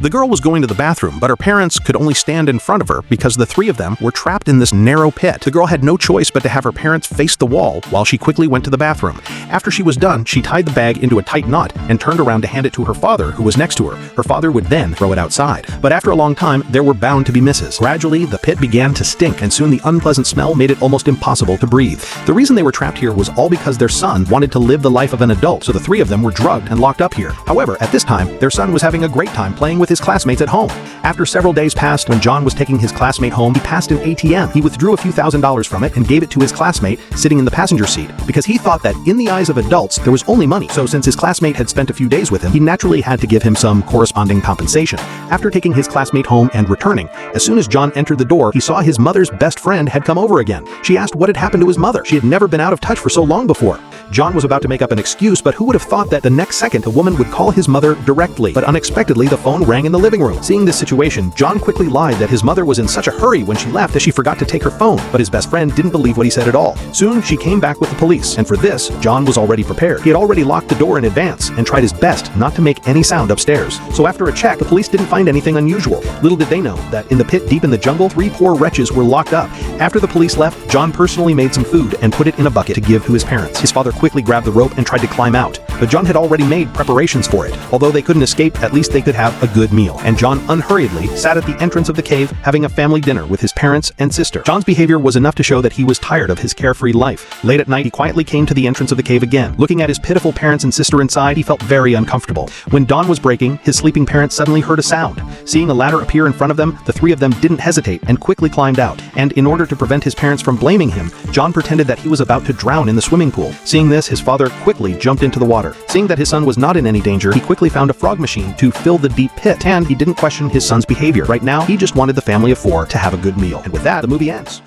The girl was going to the bathroom, but her parents could only stand in front of her because the three of them were trapped in this narrow pit. The girl had no choice but to have her parents face the wall while she quickly went to the bathroom. After she was done, she tied the bag into a tight knot and turned around to hand it to her father, who was next to her. Her father would then throw it outside. But after a long time, there were bound to be misses. Gradually, the pit began to stink, and soon the unpleasant smell made it almost impossible to breathe. The reason they were trapped here was all because their son wanted to live the life of an adult, so the three of them were drugged and locked up here. However, at this time, their son was having a great time playing with his classmates at home. After several days passed, when John was taking his classmate home, he passed an ATM. He withdrew a few $1,000s from it and gave it to his classmate sitting in the passenger seat because he thought that in the eyes of adults, there was only money. So since his classmate had spent a few days with him, he naturally had to give him some corresponding compensation. After taking his classmate home and returning, as soon as John entered the door, he saw his mother's best friend had come over again. She asked what had happened to his mother. She had never been out of touch for so long before. John was about to make up an excuse, but who would have thought that the next second a woman would call his mother directly? But unexpectedly, the phone rang in the living room. Seeing this situation, John quickly lied that his mother was in such a hurry when she left that she forgot to take her phone, but his best friend didn't believe what he said at all. Soon, she came back with the police, and for this, John was already prepared. He had already locked the door in advance and tried his best not to make any sound upstairs. So after a check, the police didn't find anything unusual. Little did they know that in the pit deep in the jungle, three poor wretches were locked up. After the police left, John personally made some food and put it in a bucket to give to his parents. His father quickly grabbed the rope and tried to climb out, but John had already made preparations for it. Although they couldn't escape, at least they could have a good meal, and John unhurriedly sat at the entrance of the cave having a family dinner with his parents and sister. John's behavior was enough to show that he was tired of his carefree life. Late at night, he quietly came to the entrance of the cave again. Looking at his pitiful parents and sister inside, he felt very uncomfortable. When dawn was breaking, his sleeping parents suddenly heard a sound. Seeing a ladder appear in front of them, the three of them didn't hesitate and quickly climbed out. And in order to prevent his parents from blaming him, John pretended that he was about to drown in the swimming pool. Seeing this, his father quickly jumped into the water. Seeing that his son was not in any danger, he quickly found a frog machine to fill the deep pit, and he didn't question his son's behavior. Right now, he just wanted the family of four to have a good meal. And with that, the movie ends.